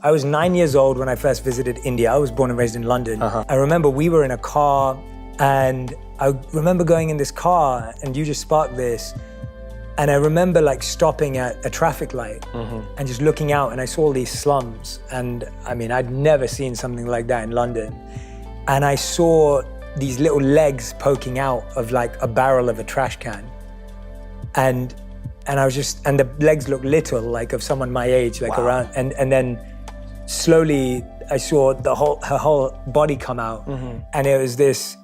I was 9 years old when I first visited India. I was born and raised in London. I remember we were in a car, and I remember going in this car, and you just sparked this. And I remember like stopping at a traffic light and just looking out, and I saw all these slums. And I mean, I'd never seen something like that in London. And I saw these little legs poking out of like a barrel of a trash can. And I was just, and the legs looked little, like of someone my age, like around, and then slowly I saw her whole body come out, and it was this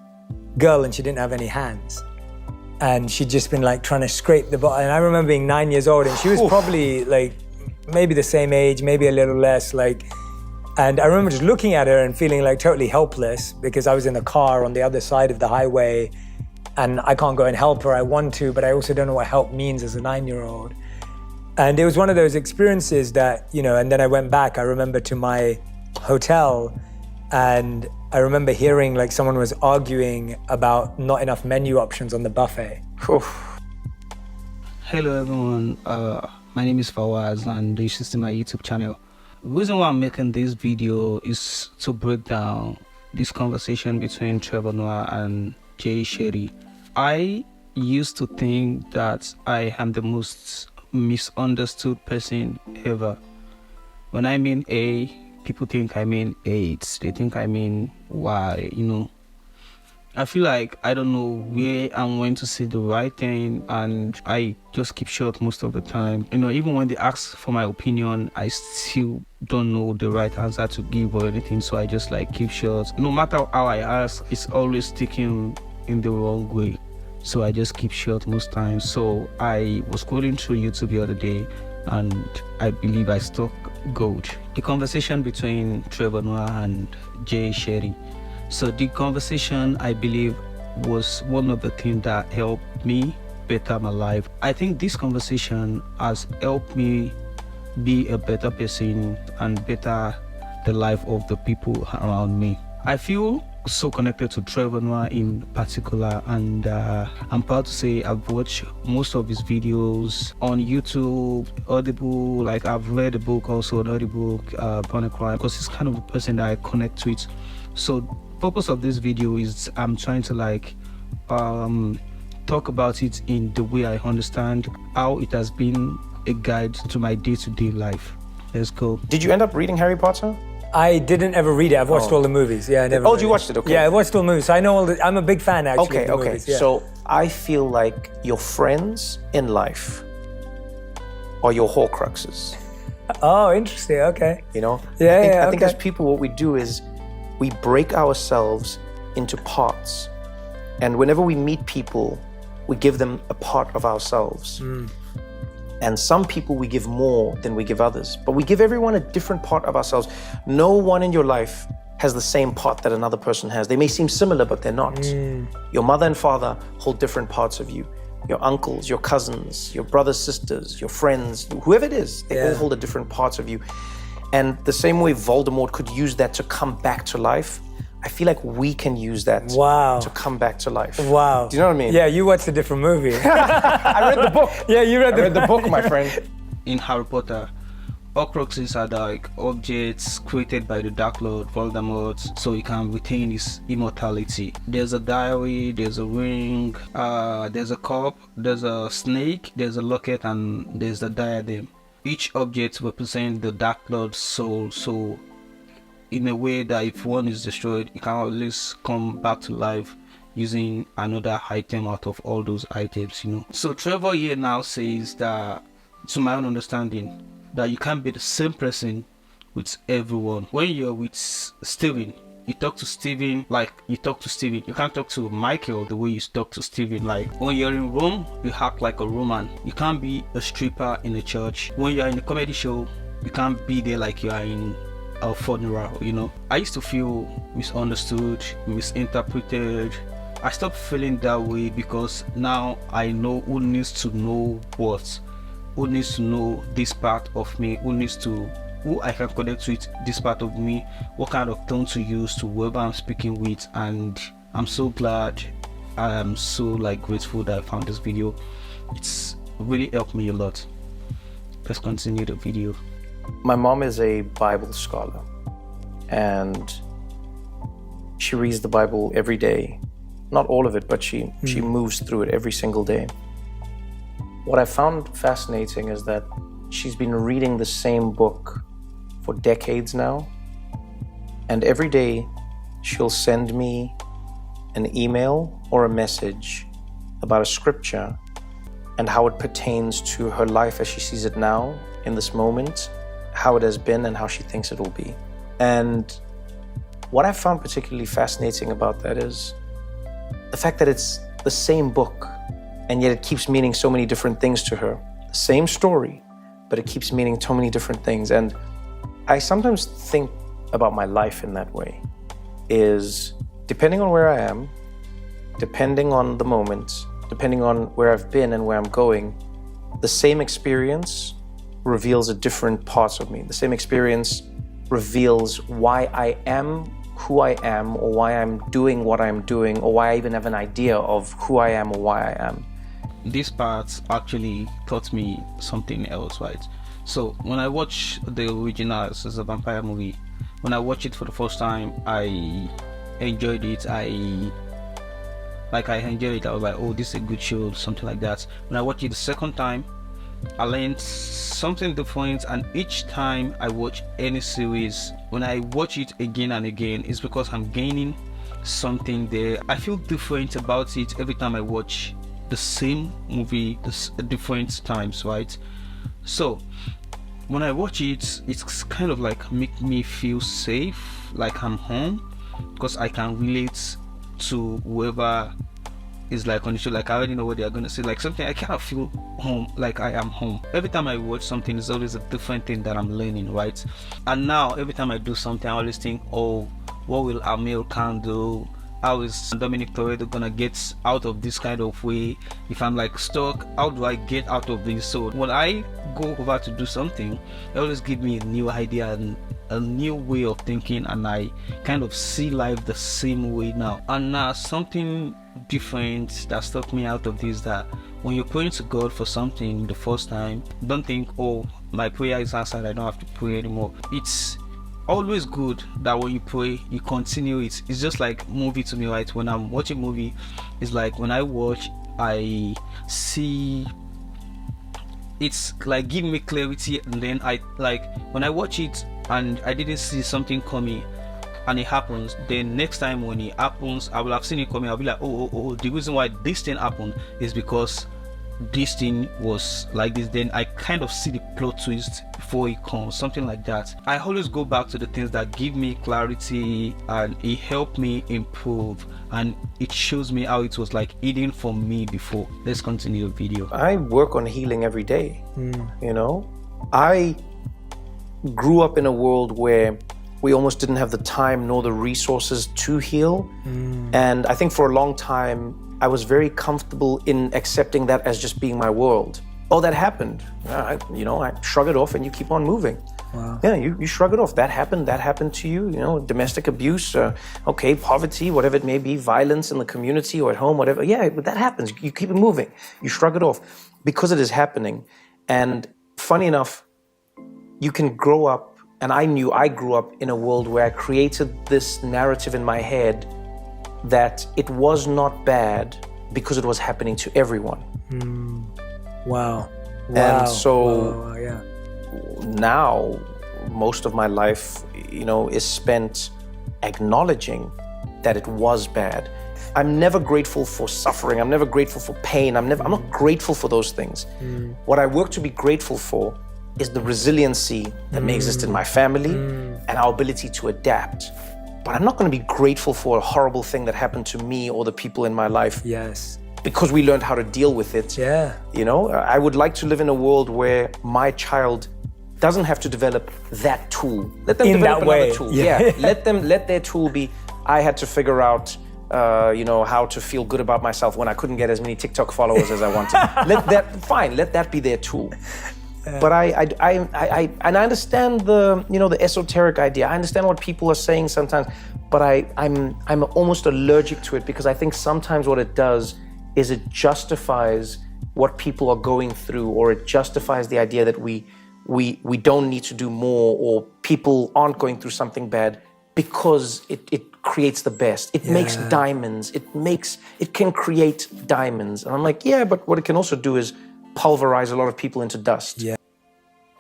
girl, and she didn't have any hands. And she'd just been like trying to scrape the bottom. And I remember being 9 years old, and she was probably like maybe the same age, maybe a little less, like, and I remember just looking at her and feeling like totally helpless because I was in the car on the other side of the highway and I can't go and help her. I want to, but I also don't know what help means as a 9-year-old. And it was one of those experiences that, you know, and then I went back, I remember, to my hotel, and I remember hearing like someone was arguing about not enough menu options on the buffet. Hello everyone, my name is Fawaz and this is my YouTube channel. The reason why I'm making this video is to break down this conversation between Trevor Noah and Shetty. I used to think that I am the most misunderstood person ever. When I mean A, people think I mean AIDS. They think I mean Y, you know. I feel like I don't know where I'm going to say the right thing, and I just keep short most of the time. You know, even when they ask for my opinion, I still don't know the right answer to give or anything, so I just like keep short. No matter how I ask, it's always taken in the wrong way. So I just keep short most times. So I was scrolling through YouTube the other day, and I believe I struck gold. The conversation between Trevor Noah and Shetty. So the conversation, I believe, was one of the things that helped me better my life. I think this conversation has helped me be a better person and better the life of the people around me. I feel so connected to Trevor Noah in particular, and I'm proud to say I've watched most of his videos on YouTube, Audible, like I've read a book also on Audible, Born a Crime, because he's kind of a person that I connect with. So purpose of this video is I'm trying to like talk about it in the way I understand, how it has been a guide to my day-to-day life. Let's go. Did you end up reading Harry Potter? I didn't ever read it. I've watched all the movies. Yeah, I never. Oh, you watched it? Okay. Yeah, I watched all the movies. So I know all the. I'm a big fan actually. Okay, of the movies, yeah. So I feel like your friends in life are your Horcruxes. Oh, interesting. Okay. You know? Yeah, I think as people, what we do is we break ourselves into parts, and whenever we meet people, we give them a part of ourselves. And some people we give more than we give others, but we give everyone a different part of ourselves. No one in your life has the same part that another person has. They may seem similar, but they're not. Your mother and father hold different parts of you. Your uncles, your cousins, your brothers, sisters, your friends, whoever it is, they all hold a different parts of you. And the same way Voldemort could use that to come back to life, I feel like we can use that to come back to life. Wow. Do you know what I mean? Yeah, you watched a different movie. I read the book. Yeah, you read the book, my friend. In Harry Potter, Horcruxes are like objects created by the Dark Lord Voldemort so he can retain his immortality. There's a diary, there's a ring, there's a cup, there's a snake, there's a locket, and there's a diadem. Each object represents the Dark Lord's soul, so in a way that if one is destroyed, it can always come back to life using another item out of all those items, you know. So Trevor here now says that, to my own understanding, that you can't be the same person with everyone. When you're with Steven, you talk to Steven like you talk to Steven. You can't talk to Michael the way you talk to Steven. Like when you're in Rome, you act like a Roman. You can't be a stripper in a church. When you're in a comedy show, you can't be there like you are in a funeral, you know. I used to feel misunderstood, misinterpreted. I stopped feeling that way because now I know who needs to know what, who needs to know this part of me, who I can connect with this part of me, what kind of tone to use to whoever I'm speaking with. And I'm so glad, I am so like grateful that I found this video. It's really helped me a lot. Let's continue the video. My mom is a Bible scholar, and she reads the Bible every day. Not all of it, but she moves through it every single day. What I found fascinating is that she's been reading the same book for decades now. And every day she'll send me an email or a message about a scripture and how it pertains to her life as she sees it now, in this moment, how it has been and how she thinks it will be. And what I found particularly fascinating about that is the fact that it's the same book, and yet it keeps meaning so many different things to her. The same story, but it keeps meaning so many different things. And I sometimes think about my life in that way, is depending on where I am, depending on the moment, depending on where I've been and where I'm going, the same experience reveals a different parts of me. The same experience reveals why I am who I am, or why I'm doing what I'm doing, or why I even have an idea of who I am or why I am. This part actually taught me something else, right? So when I watch the original as a vampire movie, when I watched it for the first time, I enjoyed it. I enjoyed it. I was like, oh, this is a good show, something like that. When I watched it the second time, I learned something different, and each time I watch any series, when I watch it again and again, it's because I'm gaining something there. I feel different about it every time I watch the same movie different times, right? So when I watch it, it's kind of like make me feel safe, like I'm home, because I can relate to whoever is like on the show. Like I already know what they are gonna say, like something I kind of feel home, like I am home. Every time I watch something, it's always a different thing that I'm learning, right? And now every time I do something, I always think, oh, what will Amir Khan do? How is Dominic Toretto gonna get out of this kind of way? If I'm like stuck, how do I get out of this? So when I go over to do something, it always gives me a new idea and a new way of thinking, and I kind of see life the same way now. And now something different that stuck me out of this, that when you're praying to God for something the first time, don't think, oh, my prayer is answered, I don't have to pray anymore. It's always good that when you pray, you continue it. It's just like movie to me, right? When I'm watching movie, it's like when I watch, I see, it's like giving me clarity, and then I like when I watch it and I didn't see something coming and it happens, then next time when it happens, I will have seen it coming. I'll be like, oh, the reason why this thing happened is because this thing was like this. Then I kind of see the plot twist before it comes, something like that. I always go back to the things that give me clarity, and it helped me improve, and it shows me how it was like eating for me before. Let's continue the video. I work on healing every day. You know, I grew up in a world where we almost didn't have the time nor the resources to heal. And I think for a long time, I was very comfortable in accepting that as just being my world. Oh, that happened. I shrug it off and you keep on moving. Wow. Yeah, you shrug it off. That happened to you, domestic abuse, okay, poverty, whatever it may be, violence in the community or at home, whatever. Yeah, but that happens. You keep it moving. You shrug it off because it is happening. And funny enough, you can grow up, and I grew up in a world where I created this narrative in my head that it was not bad because it was happening to everyone. Wow. And so yeah. Now most of my life, is spent acknowledging that it was bad. I'm never grateful for suffering. I'm never grateful for pain. I'm not grateful for those things. What I work to be grateful for is the resiliency that may exist in my family and our ability to adapt. But I'm not going to be grateful for a horrible thing that happened to me or the people in my life. Yes. Because we learned how to deal with it. Yeah. I would like to live in a world where my child doesn't have to develop that tool. Let them develop another tool. Yeah. Let their tool be, I had to figure out how to feel good about myself when I couldn't get as many TikTok followers as I wanted. Let that be their tool. But I understand the esoteric idea. I understand what people are saying sometimes, but I'm almost allergic to it, because I think sometimes what it does is it justifies what people are going through, or it justifies the idea that we we don't need to do more, or people aren't going through something bad, because it creates the best. It makes diamonds. It can create diamonds. And I'm like, yeah, but what it can also do is pulverize a lot of people into dust. Yeah.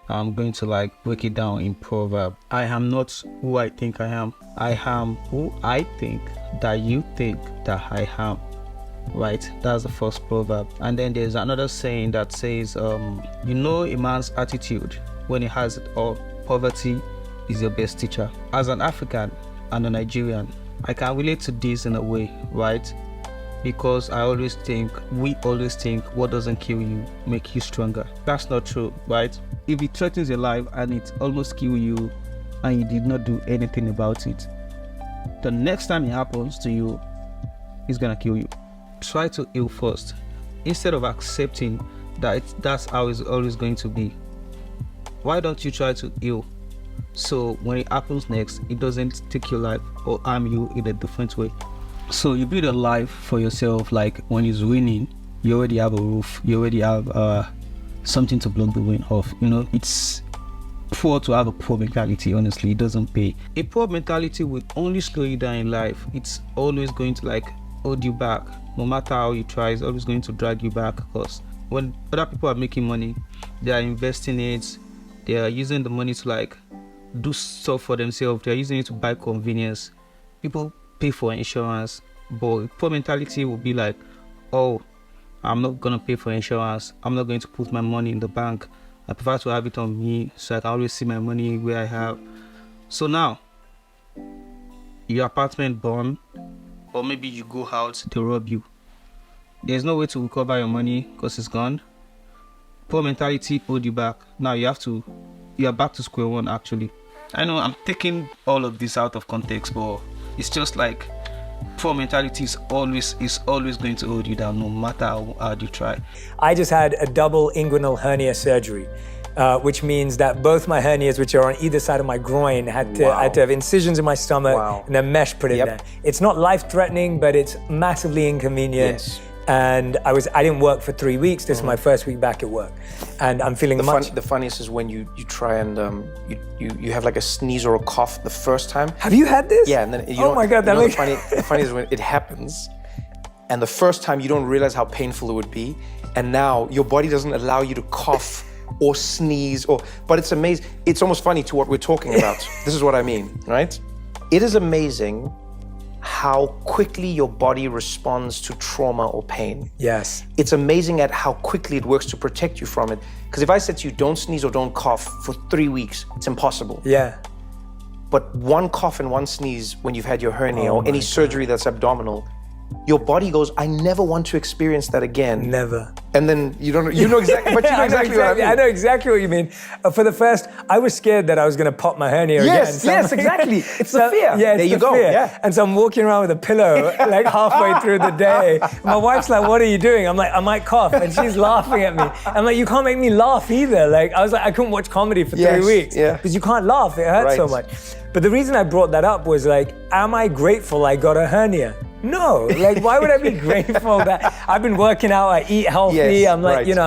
I'm going to like break it down in proverb. I am not who I think I am. I am who I think that you think that I am. Right? That's the first proverb. And then there's another saying that says, you know a man's attitude when he has it all. Poverty is your best teacher. As an African and a Nigerian, I can relate to this in a way, right? Because we always think what doesn't kill you make you stronger. That's not true, right? If it threatens your life and it almost kills you and you did not do anything about it, the next time it happens to you, it's gonna kill you. Try to heal first, instead of accepting that that's how it's always going to be. Why don't you try to heal, so when it happens next, it doesn't take your life or harm you in a different way? So you build a life for yourself. Like when it's raining, you already have a roof, you already have something to block the wind off. You know, it's poor to have a poor mentality. Honestly, it doesn't pay. A poor mentality will only slow you down in life. It's always going to like hold you back. No matter how you try, it's always going to drag you back, because when other people are making money, they are investing it, they are using the money to like do stuff for themselves, they are using it to buy convenience. People pay for insurance, but poor mentality will be like, oh, I'm not gonna pay for insurance, I'm not going to put my money in the bank, I prefer to have it on me so I can always see my money where I have. So now your apartment burn, or maybe you go out, they rob you. There's no way to recover your money because it's gone. Poor mentality hold you back. Now you are back to square one actually. I know I'm taking all of this out of context, but it's just like poor mentality is always going to hold you down no matter how hard you try. I just had a double inguinal hernia surgery. Which means that both my hernias, which are on either side of my groin, had to have incisions in my stomach and a mesh put in there. It's not life-threatening, but it's massively inconvenient. Yes. And I didn't work for 3 weeks. This is my first week back at work, and I'm feeling the funniest is when you try and you have like a sneeze or a cough the first time. Have you had this? Yeah, and then oh my god, that makes the funny is when it happens, and the first time you don't realize how painful it would be, and now your body doesn't allow you to cough or sneeze, but it's amazing. It's almost funny to what we're talking about. This is what I mean, right? It is amazing how quickly your body responds to trauma or pain. Yes. It's amazing at how quickly it works to protect you from it. Because if I said to you, don't sneeze or don't cough for 3 weeks, it's impossible. Yeah. But one cough and one sneeze when you've had your hernia or any surgery that's abdominal, your body goes, I never want to experience that again. Never. And then you know exactly, but you know exactly what I mean. I know exactly what you mean. For the first, I was scared that I was going to pop my hernia again. Yes, exactly. It's the fear. Yeah, there you go. Fear. Yeah. And so I'm walking around with a pillow like halfway through the day. My wife's like, what are you doing? I'm like, I might cough. And she's laughing at me. I'm like, you can't make me laugh either. Like, I was like, I couldn't watch comedy for 3 weeks. Yeah. Because you can't laugh. It hurts so much. But the reason I brought that up was like, am I grateful I got a hernia? No, like why would I be grateful that I've been working out, I eat healthy, Yes, I'm like, you know,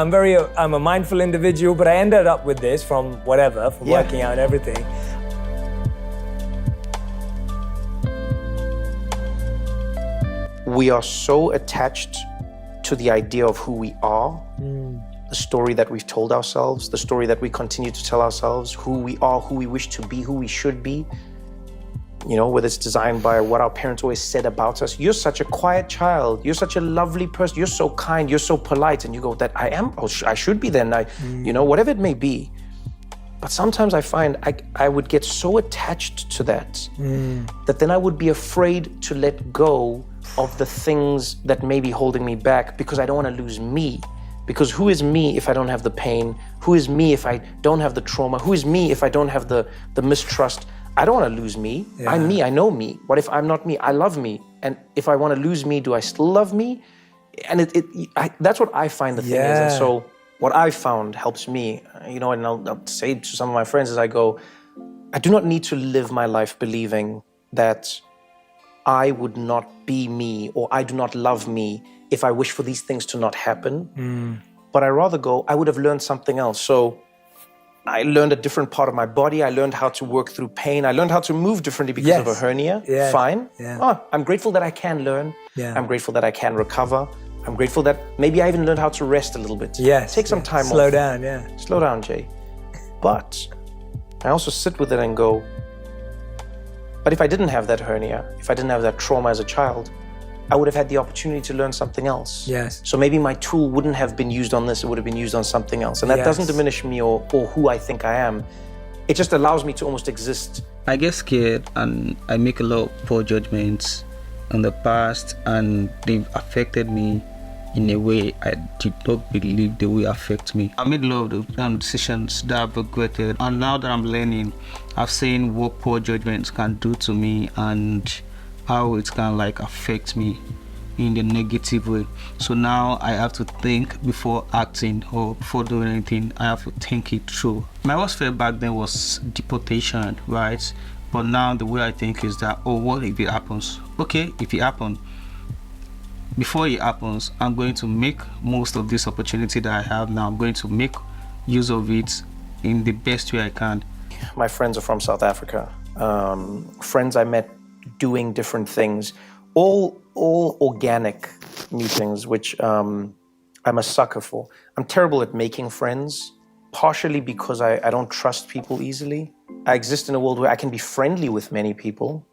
I'm a mindful individual, but I ended up with this from working out and everything. We are so attached to the idea of who we are, the story that we've told ourselves, the story that we continue to tell ourselves, who we are, who we wish to be, who we should be. You know, whether it's designed by what our parents always said about us. You're such a quiet child. You're such a lovely person. You're so kind. You're so polite. And you go, that I am, I should be then. You know, whatever it may be. But sometimes I find I would get so attached to that, that then I would be afraid to let go of the things that may be holding me back because I don't want to lose me. Because who is me if I don't have the pain? Who is me if I don't have the trauma? Who is me if I don't have the mistrust? I don't want to lose me. Yeah. I'm me, I know me. What if I'm not me? I love me. And if I want to lose me, do I still love me? And that's what I find the thing is. And so what I found helps me, you know, and I'll say to some of my friends as I go, I do not need to live my life believing that I would not be me or I do not love me if I wish for these things to not happen. But I rather go, I would have learned something else. So I learned a different part of my body. I learned how to work through pain. I learned how to move differently because of a hernia. Yeah. Fine. Yeah. Oh, I'm grateful that I can learn. Yeah. I'm grateful that I can recover. I'm grateful that maybe I even learned how to rest a little bit. Yes. Take some time off. Slow down, yeah. Slow down, Jay. But I also sit with it and go, but if I didn't have that hernia, if I didn't have that trauma as a child, I would have had the opportunity to learn something else. Yes. So maybe my tool wouldn't have been used on this, it would have been used on something else. And that doesn't diminish me or who I think I am. It just allows me to almost exist. I get scared and I make a lot of poor judgments in the past, and they've affected me in a way I did not believe they will affect me. I made a lot of decisions that I've regretted, and now that I'm learning, I've seen what poor judgments can do to me and how it can like affect me in the negative way. So now I have to think before acting or before doing anything. I have to think it through. My worst fear back then was deportation, right? But now the way I think is that, oh, what if it happens? Okay, if it happens, before it happens, I'm going to make most of this opportunity that I have now. I'm going to make use of it in the best way I can. My friends are from South Africa. Friends I met doing different things, all organic meetings, which I'm a sucker for. I'm terrible at making friends, partially because I don't trust people easily. I exist in a world where I can be friendly with many people,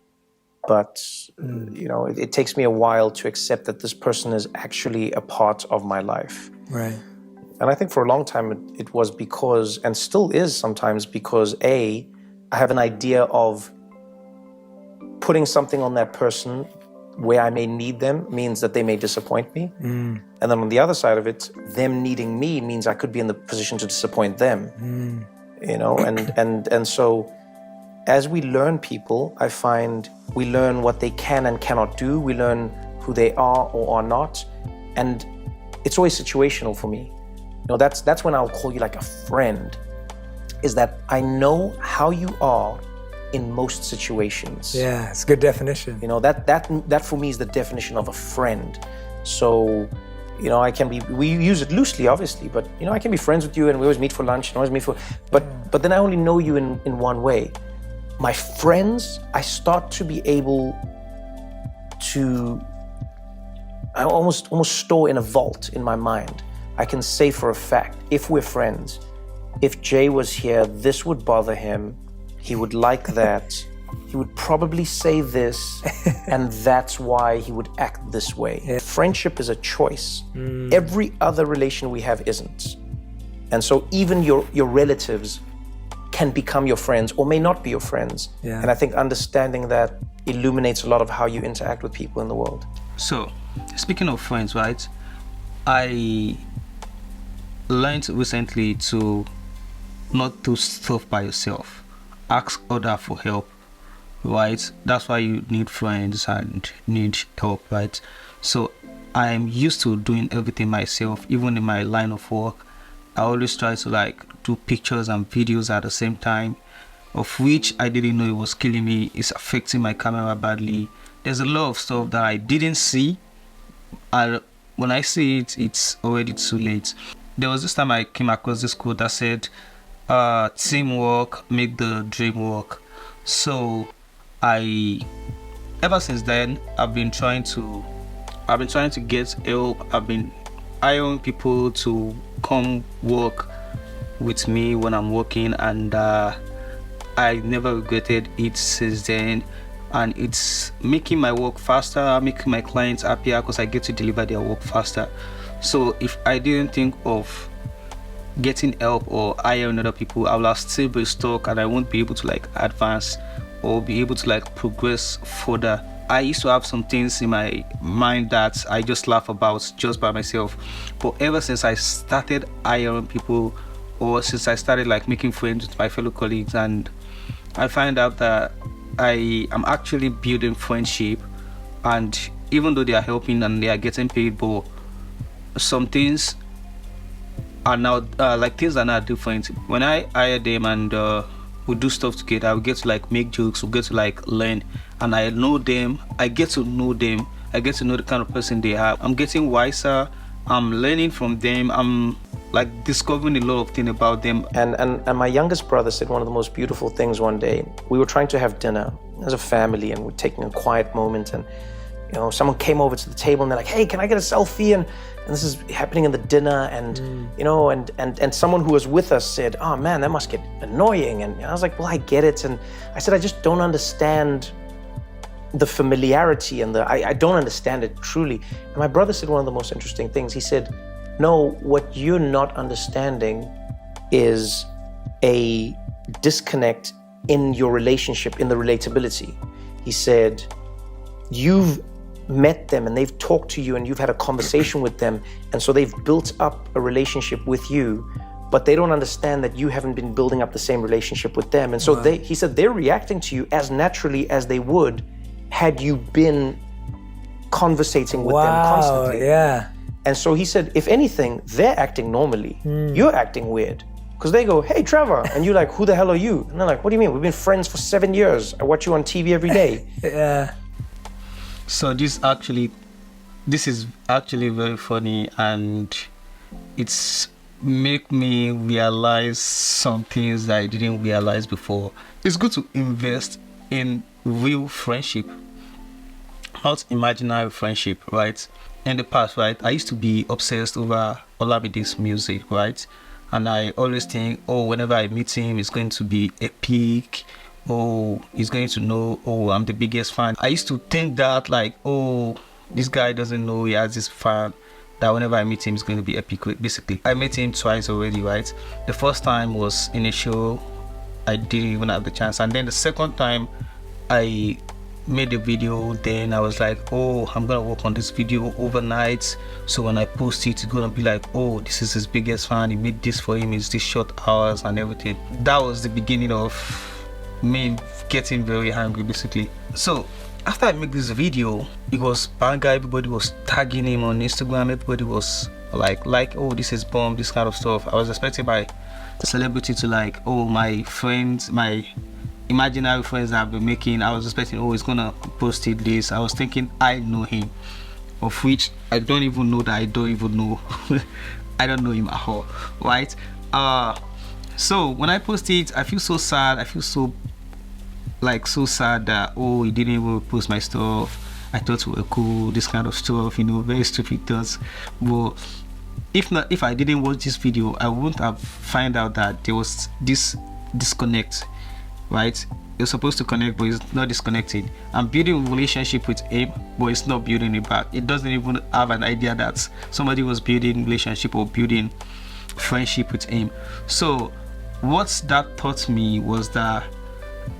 but you know, it takes me a while to accept that this person is actually a part of my life. Right. And I think for a long time it was because, and still is sometimes because, I have an idea of putting something on that person where I may need them means that they may disappoint me. And then on the other side of it, them needing me means I could be in the position to disappoint them. You know, and so as we learn people, I find we learn what they can and cannot do. We learn who they are or are not. And it's always situational for me. You know, that's when I'll call you like a friend, is that I know how you are in most situations. Yeah, it's a good definition. You know, that for me is the definition of a friend. So, you know, we use it loosely, obviously, but, you know, I can be friends with you and we always meet for lunch and always meet for, but then I only know you in one way. My friends, I start to be able to, I almost store in a vault in my mind. I can say for a fact, if we're friends, if Jay was here, this would bother him. He would like that. He would probably say this, and that's why he would act this way. Yeah. Friendship is a choice. Every other relation we have isn't. And so even your relatives can become your friends or may not be your friends. Yeah. And I think understanding that illuminates a lot of how you interact with people in the world. So, speaking of friends, right? I learned recently to not do stuff by yourself. Ask others for help, right? That's why you need friends and need help, right? So I'm used to doing everything myself. Even in my line of work, I always try to like do pictures and videos at the same time, of which I didn't know it was killing me. It's affecting my camera badly. There's a lot of stuff that I didn't see, and when I see it, it's already too late. There was this time I came across this quote that said, teamwork make the dream work. So ever since then, I've been trying to get help. I've been hiring people to come work with me when I'm working, and I never regretted it since then. And it's making my work faster, making my clients happier because I get to deliver their work faster. So if I didn't think of getting help or hiring other people, I will still be stuck and I won't be able to like advance or be able to like progress further. I used to have some things in my mind that I just laugh about just by myself, but ever since I started hiring people, or since I started like making friends with my fellow colleagues, and I find out that I am actually building friendship, and even though they are helping and they are getting paid, but some things are now things are now different. When I hire them and we do stuff together, we get to like make jokes, we get to like learn, and I know them, I get to know them, I get to know the kind of person they are. I'm getting wiser I'm learning from them. I'm like discovering a lot of things about them. And my youngest brother said one of the most beautiful things one day. We were trying to have dinner as a family, and we're taking a quiet moment, and you know, someone came over to the table and they're like, hey, can I get a selfie? And this is happening in the dinner, and you know, and someone who was with us said, oh man, that must get annoying. And I was like, well, I get it. And I said, I just don't understand the familiarity and I don't understand it truly. And my brother said one of the most interesting things. He said, no, what you're not understanding is a disconnect in your relationship, in the relatability. He said, you've met them and they've talked to you and you've had a conversation with them, and so they've built up a relationship with you, but they don't understand that you haven't been building up the same relationship with them. And so he said they're reacting to you as naturally as they would had you been conversating with them constantly. Yeah. And so he said, if anything, they're acting normally. You're acting weird. Because they go, hey, Trevor. And you're like, who the hell are you? And they're like, what do you mean? We've been friends for 7 years. I watch you on TV every day. Yeah. So this is actually very funny, and it's make me realize some things that I didn't realize before. It's good to invest in real friendship, not imaginary friendship, right? In the past, right, I used to be obsessed over Olamide's music, right? And I always think, oh, whenever I meet him, it's going to be epic. Oh, he's going to know, oh, I'm the biggest fan. I used to think that, like, oh, this guy doesn't know he has this fan, that whenever I meet him, it's going to be epic, basically. I met him twice already, right? The first time was in a show. I didn't even have the chance. And then the second time, I made a video. Then I was like, oh, I'm going to work on this video overnight. So when I post it, it's going to be like, oh, this is his biggest fan. He made this for him. It's this short hours and everything. That was the beginning of me getting very angry, basically. So after I make this video, it was banger. Everybody was tagging him on Instagram. Everybody was like, oh, this is bomb, this kind of stuff. I was expecting my celebrity to like, oh, my friends, my imaginary friends that I've been making, I was expecting, oh, he's gonna post it this. I was thinking I know him, of which I don't even know that I don't even know. I don't know him at all, right? So when I post it, I feel so sad. I feel so sad that, oh, he didn't even post my stuff. I thought we were cool, this kind of stuff, you know, very stupid thoughts. But if I didn't watch this video, I wouldn't have found out that there was this disconnect, right? You're supposed to connect, but it's not disconnected. I'm building a relationship with him, but it's not building it back. It doesn't even have an idea that somebody was building relationship or building friendship with him. So what that taught me was that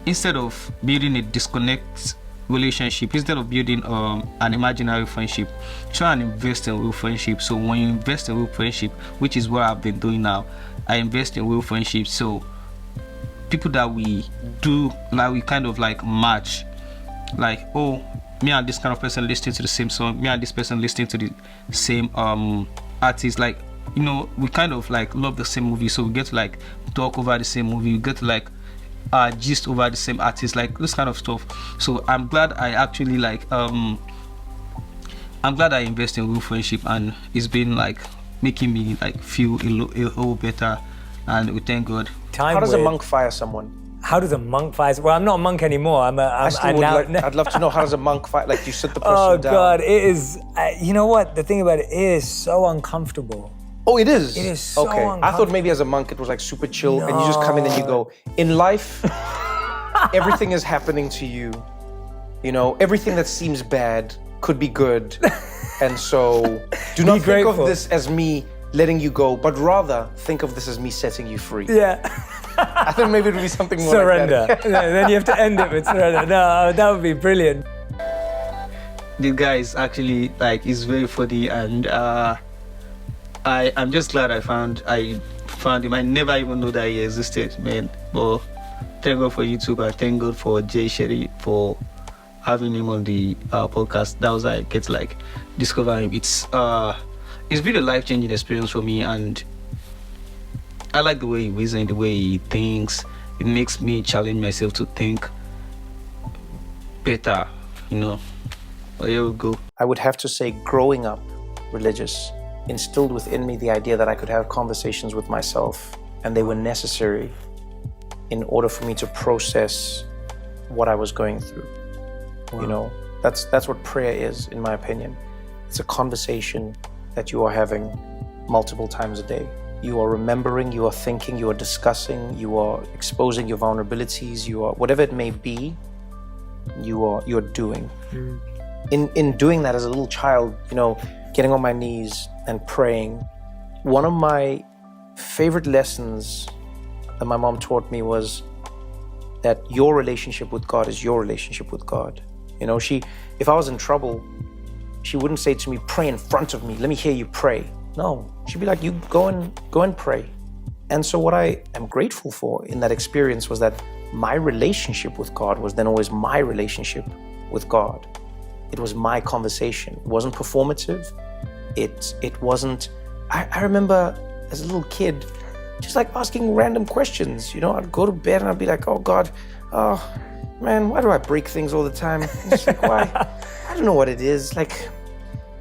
instead of building a disconnect relationship, instead of building an imaginary friendship, try and invest in real friendship. So when you invest in real friendship, which is what I've been doing now, I invest in real friendship. So people that we do, like, we kind of like match, like, oh, me and this kind of person listening to the same song, me and this person listening to the same artist, like, you know, we kind of like love the same movie, so we get to like talk over the same movie, we get to like gist over the same artist, like this kind of stuff. So I'm glad I actually like I'm glad I invest in real friendship, and it's been like making me like feel a little better, and we thank God. How does a monk fire someone? How does a monk fire? Well, I'm not a monk anymore. I'd love to know, how does a monk fire? Like, you sit the person down. Oh down. God, it is. You know what? The thing about it is so uncomfortable. Oh, it is? It is so uncomfortable. I thought maybe as a monk it was like super chill, and you just come in and you go, in life, everything is happening to you. You know, everything that seems bad could be good. And so do not think of this as me letting you go, but rather think of this as me setting you free. Yeah. I thought maybe it would be something more surrender. like that. Then you have to end it with surrender. No, that would be brilliant. The guy is actually like, he's very funny, and I'm just glad I found him. I never even knew that he existed, man. But thank God for YouTube, and thank God for Shetty for having him on the podcast. That was how I get to like discover him. It's been a life-changing experience for me, and I like the way he reasons, the way he thinks. It makes me challenge myself to think better, you know. But here we go. I would have to say, growing up religious, instilled within me the idea that I could have conversations with myself, and they were necessary in order for me to process what I was going through. Wow. You know, that's what prayer is, in my opinion. It's a conversation that you are having multiple times a day. You are remembering, you are thinking, you are discussing, you are exposing your vulnerabilities, you are, whatever it may be, you're doing. In doing that as a little child, you know, getting on my knees and praying, one of my favorite lessons that my mom taught me was that your relationship with God is your relationship with God. You know, if I was in trouble, she wouldn't say to me, pray in front of me, let me hear you pray. No, she'd be like, you go and pray. And so what I am grateful for in that experience was that my relationship with God was then always my relationship with God. It was my conversation. It wasn't performative. It wasn't, I remember as a little kid, just like asking random questions. You know, I'd go to bed and I'd be like, oh God, oh man, why do I break things all the time? It's just like, why? I don't know what it is. Like,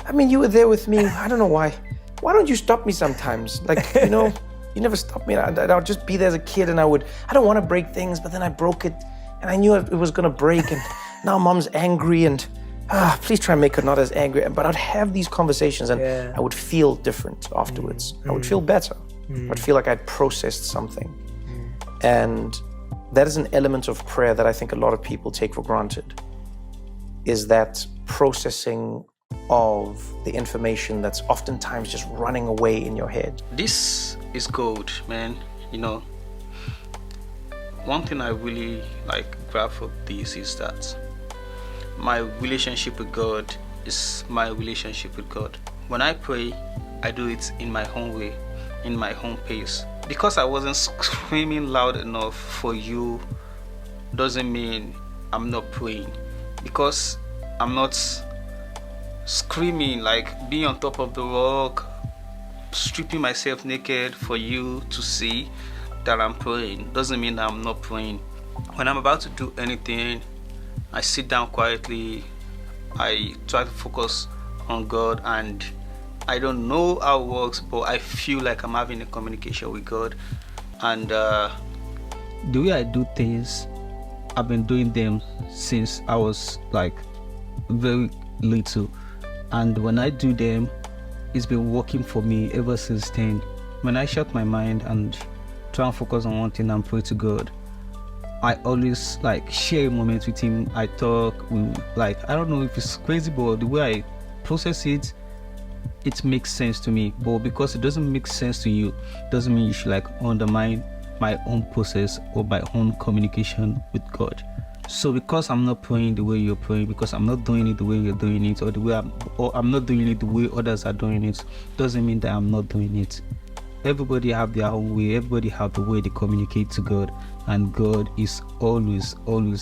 I mean, you were there with me. I don't know why. Why don't you stop me sometimes? Like, you know, you never stopped me. I'll just be there as a kid and I don't want to break things, but then I broke it and I knew it was going to break, and now mom's angry and please try and make her not as angry. But I'd have these conversations and I would feel different afterwards. I would feel better. I'd feel like I'd processed something. And that is an element of prayer that I think a lot of people take for granted, is that processing of the information that's oftentimes just running away in your head. This is gold, man. You know, one thing I really grab from this is that my relationship with God is my relationship with God. When I pray, I do it in my own way, in my own pace. Because I wasn't screaming loud enough for you doesn't mean I'm not praying. Because I'm not screaming, like being on top of the rock, stripping myself naked for you to see that I'm praying, doesn't mean that I'm not praying. When I'm about to do anything, I sit down quietly, I try to focus on God, and I don't know how it works, but I feel like I'm having a communication with God. And the way I do things, I've been doing them since I was like very little, and when I do them, it's been working for me ever since then. When I shut my mind and try and focus on one thing and pray to God, I always share a moment with Him. I talk, I don't know if it's crazy, but the way I process it, it makes sense to me. But because it doesn't make sense to you, doesn't mean you should undermine my own process or my own communication with God. So because I'm not praying the way you're praying, because I'm not doing it the way you're doing it, or I'm not doing it the way others are doing it, doesn't mean that I'm not doing it. Everybody have their own way. Everybody have the way they communicate to God, and God is always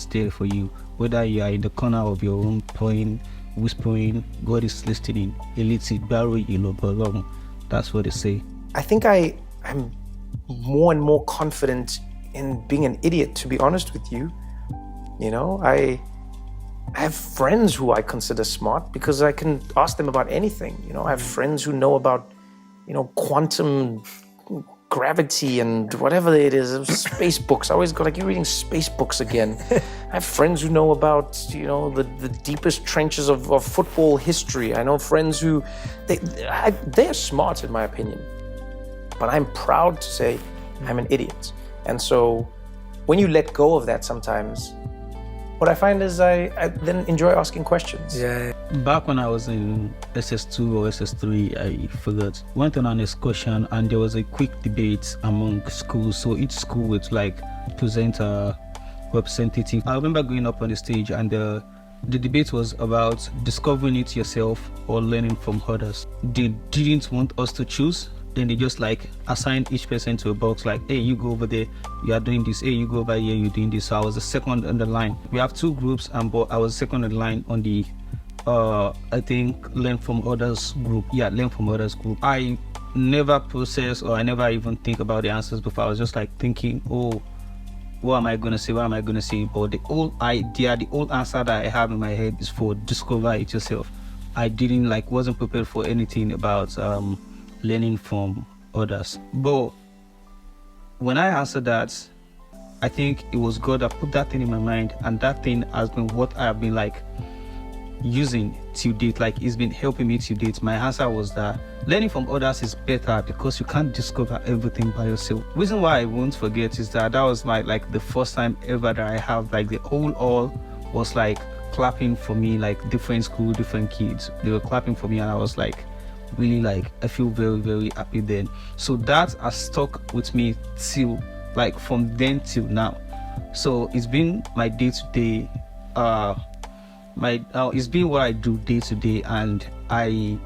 there for you. Whether you are in the corner of your room praying, whispering, God is listening. That's what they say. I think I'm more and more confident in being an idiot, to be honest with you. You know, I have friends who I consider smart because I can ask them about anything. You know, I have friends who know about, quantum gravity and whatever it is, space books. I always go like, you're reading space books again. I have friends who know about, the deepest trenches of football history. I know friends who, they're smart in my opinion. But I'm proud to say I'm an idiot. And so when you let go of that sometimes, what I find is I then enjoy asking questions. Yeah. Back when I was in SS2 or SS3, I forgot, went on an excursion and there was a quick debate among schools. So each school would present a representative. I remember going up on the stage and the debate was about discovering it yourself or learning from others. They didn't want us to choose. Then they just assign each person to a box, hey, you go over there, you are doing this. Hey, you go over here, you're doing this. So I was the second on the line. We have two groups, but I was second on the line on the I think learn from others group. Yeah, learn from others group. I never process or I never even think about the answers before. I was just thinking, oh, what am I gonna say? What am I gonna say? But the whole idea, the whole answer that I have in my head is for discover it yourself. I didn't wasn't prepared for anything about learning from others. But when I answered that, I think it was God that put that thing in my mind, and that thing has been what I have been like using to date. Like, it's been helping me to date. My answer was that learning from others is better because you can't discover everything by yourself. Reason why I won't forget is that was my like the first time ever that I have like the whole all was like clapping for me, like different school, different kids, they were clapping for me, and I was like really like, I feel very, very happy then. So that has stuck with me till like from then till now. So it's been my day-to-day it's been what I do day to day, and I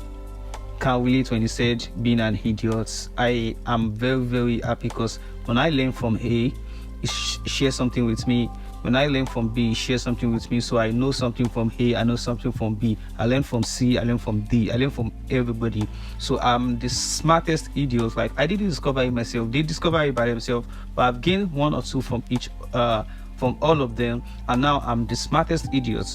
can't relate when you said being an idiot. I am very, very happy because when I learn from A, it shares something with me. When I learn from B, it shares something with me. So I know something from A, I know something from B. I learn from C, I learn from D, I learn from everybody. So I'm the smartest idiot. Like, I didn't discover it myself, they discover it by themselves, but I've gained one or two from each from all of them, and now I'm the smartest idiot.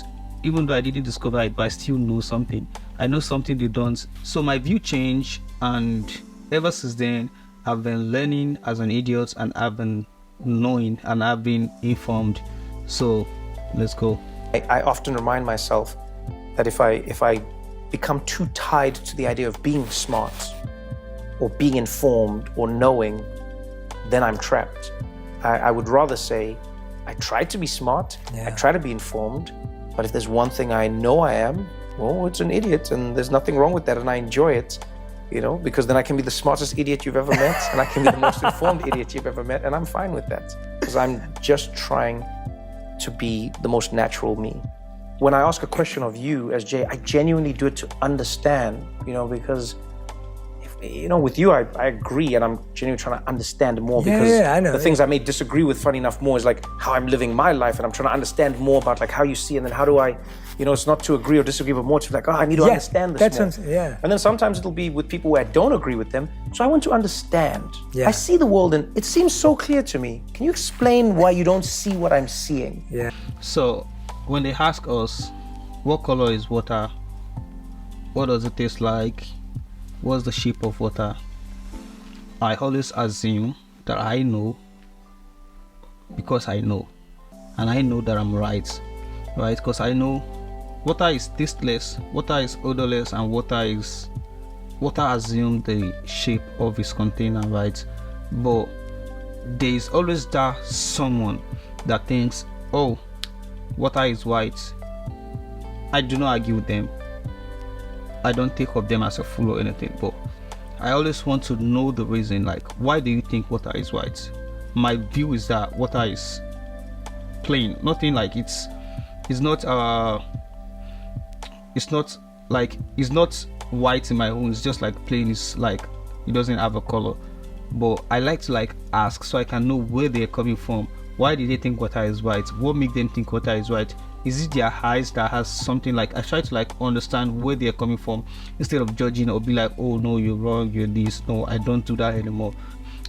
Even though I didn't discover it, but I still know something. I know something they don't. So my view changed, and ever since then, I've been learning as an idiot, and I've been knowing, and I've been informed. So let's go. I often remind myself that if I become too tied to the idea of being smart or being informed or knowing, then I'm trapped. I would rather say, I try to be smart, I try to be informed, but if there's one thing I know I am, well, it's an idiot, and there's nothing wrong with that, and I enjoy it, you know, because then I can be the smartest idiot you've ever met, and I can be the most informed idiot you've ever met, and I'm fine with that, because I'm just trying to be the most natural me. When I ask a question of you as Jay, I genuinely do it to understand, you know, because you know, with you, I agree, and I'm genuinely trying to understand more, because I know, the things I may disagree with, funny enough, more is like how I'm living my life, and I'm trying to understand more about like how you see, and then how do I, you know, it's not to agree or disagree, but more to like, oh, I need to understand this more. And then sometimes it'll be with people where I don't agree with them, so I want to understand. I see the world, and it seems so clear to me. Can you explain why you don't see what I'm seeing? So when they ask us, what color is water? What does it taste like? What's the shape of water? I always assume that I know because I know, and I know that I'm right? Because I know water is tasteless, water is odorless, and water assumes the shape of its container, right? But there is always that someone that thinks, oh, water is white. I do not argue with them. I don't take of them as a fool or anything, but I always want to know the reason, like, why do you think water is white? My view is that water is plain, nothing like it's not white in my own, it's just like plain, it's like it doesn't have a color. But I like to like ask so I can know where they're coming from. Why did they think water is white? What makes them think water is white? Is it their eyes that has something? Like, I try to like understand where they're coming from instead of judging or be like, oh no, you're wrong, you're this. No, I don't do that anymore.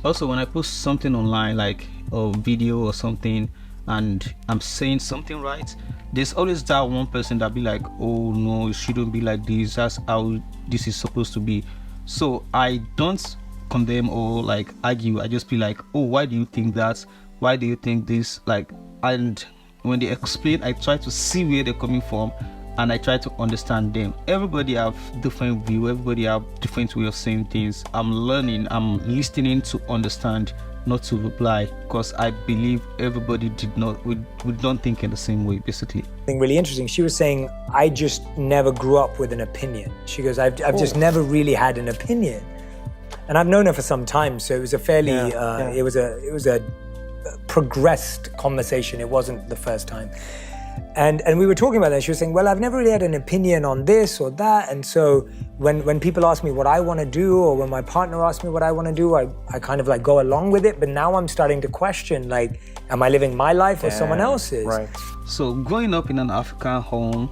Also, when I post something online, like a video or something, and I'm saying something right, there's always that one person that be like, oh no, it shouldn't be like this, that's how this is supposed to be. So I don't condemn or like argue. I just be like, oh, why do you think that? Why do you think this? Like, and when they explain, I try to see where they're coming from, and I try to understand them. Everybody have different view, everybody have different way of saying things. I'm learning, I'm listening to understand, not to reply, because I believe everybody we don't think in the same way, basically. Something really interesting, she was saying, I just never grew up with an opinion. She goes, I've just never really had an opinion. And I've known her for some time, so it was a fairly, it was a progressed conversation. It wasn't the first time. And we were talking about that. She was saying, well, I've never really had an opinion on this or that. And so when people ask me what I want to do, or when my partner asks me what I want to do, I kind of like go along with it. But now I'm starting to question, like, am I living my life or someone else's? Right. So growing up in an African home,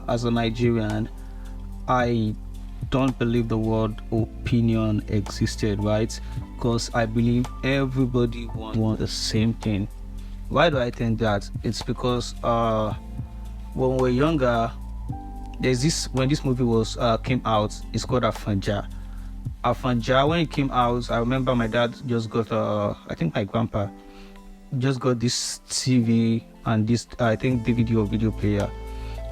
as a Nigerian, I don't believe the word opinion existed, right? Because I believe everybody wants the same thing. Why do I think that? It's because when we're younger, there's this, when this movie was came out, it's called Afanja. Afanja, when it came out, I remember my dad just got, I think my grandpa just got this TV and this, I think, video player.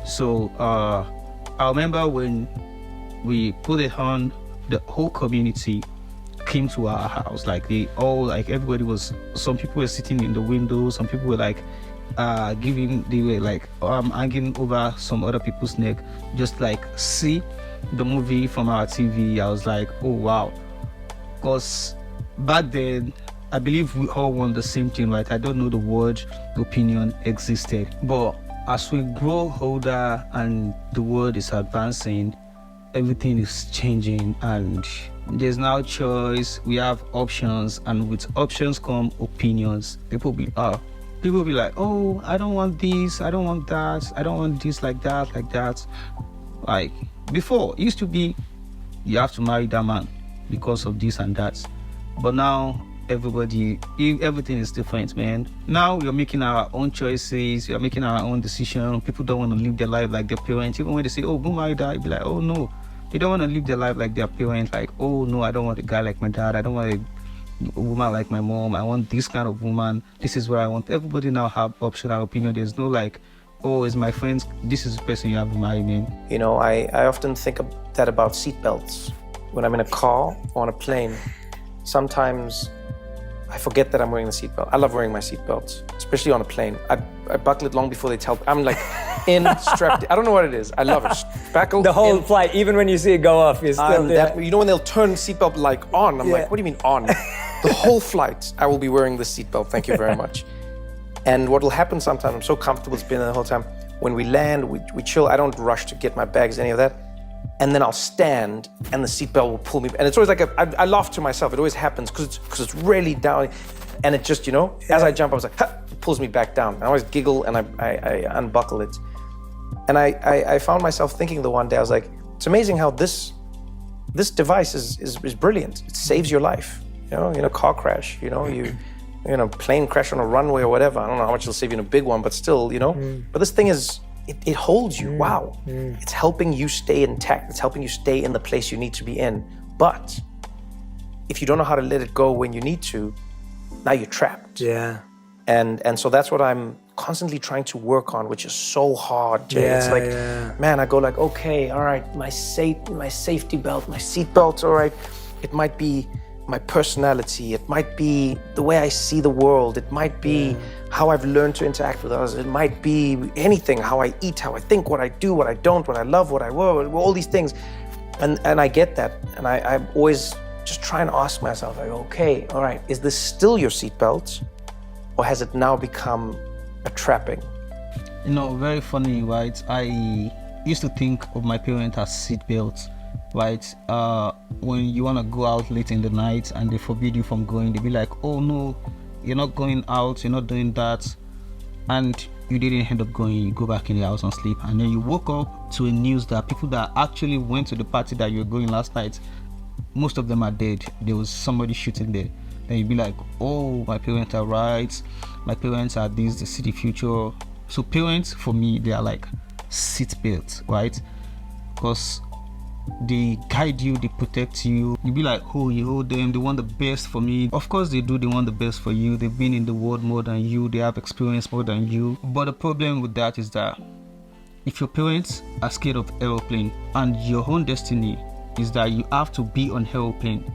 So I remember when we put it on, the whole community came to our house. Like everybody was, some people were sitting in the window, some people were like they were like hanging over some other people's neck, just like see the movie from our TV. I was like, oh wow, because back then I believe we all want the same thing, right? I don't know the word opinion existed, but as we grow older and the world is advancing, everything is changing and there's now choice. We have options, and with options come opinions. People be like, oh, I don't want this, I don't want that, I don't want this, like that, like that. Like before, it used to be you have to marry that man because of this and that. But now everything is different, man. Now we're making our own choices, we're making our own decisions. People don't want to live their life like their parents. Even when they say, oh, go marry that, you'd be like, oh no. They don't want to live their life like their parents, like, oh no, I don't want a guy like my dad, I don't want a woman like my mom, I want this kind of woman, this is what I want. Everybody now have optional opinion. There's no like, oh, it's my friends, this is the person you have to marry, man. You know, I often think that about seatbelts. When I'm in a car or on a plane, sometimes I forget that I'm wearing the seatbelt. I love wearing my seatbelts, especially on a plane. I buckle it long before they tell. I'm like strapped. I don't know what it is. I love it. Buckle the whole flight, even when you see it go off, you're still there. You know when they'll turn seatbelt like on? I'm like, what do you mean on? The whole flight, I will be wearing the seatbelt. Thank you very much. And what will happen sometimes, I'm so comfortable, it's been the whole time. When we land, we chill. I don't rush to get my bags, any of that. And then I'll stand and the seatbelt will pull me. And it's always like, I laugh to myself. It always happens because it's really down. And it just, as I jump, I was like, ha, it pulls me back down. I always giggle and I unbuckle it. And I found myself thinking the one day, I was like, it's amazing how this device is brilliant. It saves your life. Car crash, plane crash on a runway or whatever. I don't know how much it'll save you in a big one, but still, But this thing is, it holds you. Wow. It's helping you stay intact. It's helping you stay in the place you need to be in. But if you don't know how to let it go when you need to, now you're trapped. Yeah. And so that's what I'm constantly trying to work on, which is so hard, Jay. It's like, man, I go like, okay, all right, my safety belt, my seat belt, all right. It might be my personality, it might be the way I see the world, it might be how I've learned to interact with others, it might be anything, how I eat, how I think, what I do, what I don't, what I love, what I will, all these things. And I get that, and I'm always just trying to ask myself, like, okay, all right, is this still your seatbelt, or has it now become a trapping? Very funny, right? I used to think of my parents as seatbelts, right? When you want to go out late in the night and they forbid you from going, they be like, oh no, you're not going out, you're not doing that, and you didn't end up going. You go back in the house and sleep, and then you woke up to a news that people that actually went to the party that you were going last night, most of them are dead. There was somebody shooting there. Then you'd be like, oh, my parents are right, my parents are this, they see the future. So parents, for me, they are like seatbelts, right? Because they guide you, they protect you. You be like, oh, you hold them, they want the best for me. Of course they do, they want the best for you. They've been in the world more than you, they have experience more than you. But the problem with that is that if your parents are scared of aeroplane and your own destiny is that you have to be on aeroplane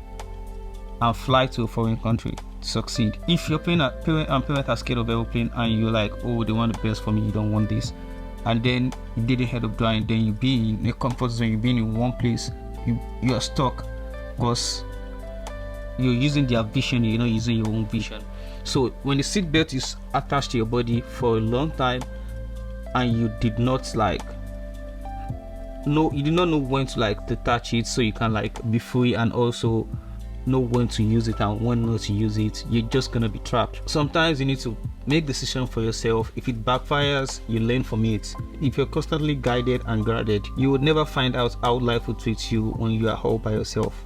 and fly to a foreign country to succeed. If your parents are scared of aeroplane and you're like, oh, they want the best for me, you don't want this, and then you didn't end up dying, then you be in a comfort zone, you be in one place, you are stuck because you're using their vision, you're not using your own vision. So when the seatbelt is attached to your body for a long time and you did not know when to detach it so you can be free, and also know when to use it and when not to use it, you're just gonna be trapped. Sometimes you need to make decision for yourself. If it backfires, you learn from it. If you're constantly guided and guarded, you would never find out how life will treat you when you are all by yourself.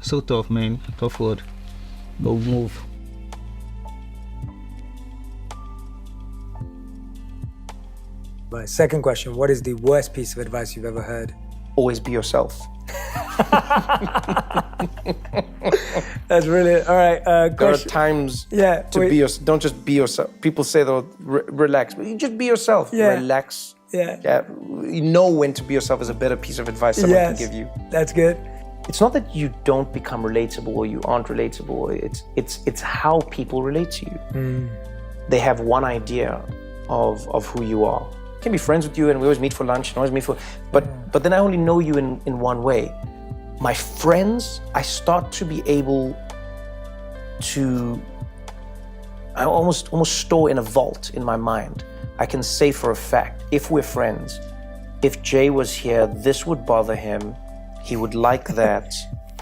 So tough, man. Tough word. But move. My second question, what is the worst piece of advice you've ever heard? Always be yourself. That's brilliant. All right. There are times to be yourself. Don't just be yourself. People say though, relax, but you just be yourself. Yeah. Relax. Yeah. You know when to be yourself is a better piece of advice someone can give you. That's good. It's not that you don't become relatable or you aren't relatable. It's how people relate to you. They have one idea of who you are. I can be friends with you and we always meet for lunch and always meet for, but then I only know you in one way. My friends, I start to be able to, I almost store in a vault in my mind. I can say for a fact, if we're friends, if Jay was here, this would bother him. He would like that.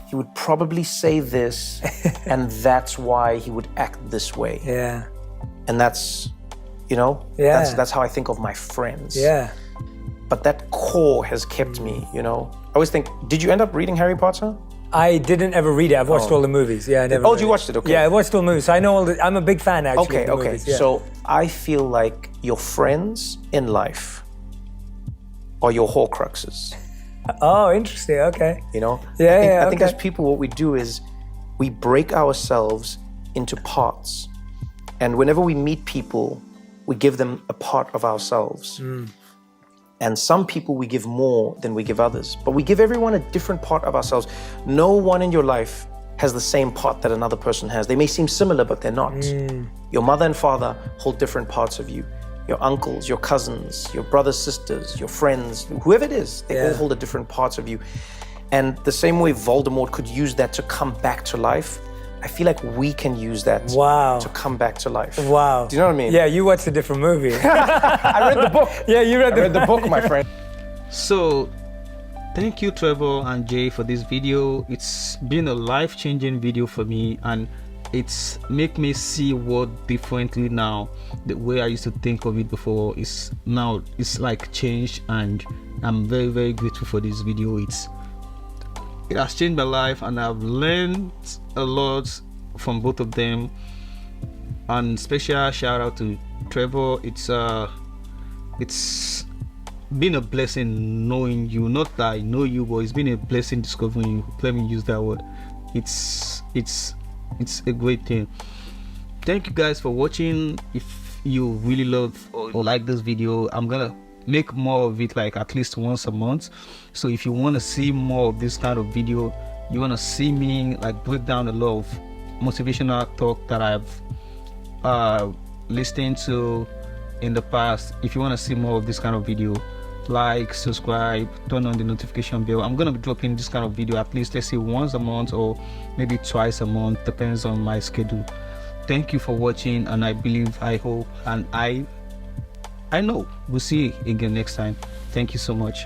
He would probably say this, and that's why he would act this way. Yeah. And that's, you know, that's how I think of my friends. Yeah. But that core has kept me, you know. I always think, did you end up reading Harry Potter? I didn't ever read it. I've watched all the movies. Yeah, I never. Oh, you watched it? Okay. Yeah, I watched all the movies. So I know all the. I'm a big fan actually. Okay, of the movies. Yeah. So I feel like your friends in life are your Horcruxes. Oh, interesting. Okay. You know? I think as people, what we do is we break ourselves into parts. And whenever we meet people, we give them a part of ourselves. And some people we give more than we give others. But we give everyone a different part of ourselves. No one in your life has the same part that another person has. They may seem similar, but they're not. Your mother and father hold different parts of you. Your uncles, your cousins, your brothers, sisters, your friends, whoever it is, they all hold a different parts of you. And the same way Voldemort could use that to come back to life, I feel like we can use that to come back to life. Wow. Do you know what I mean? Yeah, you watched a different movie. I read the book. Yeah, you read the book, my friend. So, thank you, Trevor and Jay, for this video. It's been a life-changing video for me, and it's make me see what differently now. The way I used to think of it before is now it's like changed, and I'm very, very grateful for this video. It has changed my life, and I've learned a lot from both of them. And special shout out to Trevor. It's been a blessing knowing you. Not that I know you, but it's been a blessing discovering you. Let me use that word. It's a great thing. Thank you guys for watching. If you really love or like this video, I'm gonna make more of it, like at least once a month. So if you want to see more of this kind of video, you want to see me like break down a lot of motivational talk that I've listened to in the past. If you want to see more of this kind of video, like, subscribe, turn on the notification bell. I'm gonna be dropping this kind of video at least, let's say, once a month or maybe twice a month, depends on my schedule. Thank you for watching, and I believe, I hope, and I know we'll see you again next time. Thank you so much.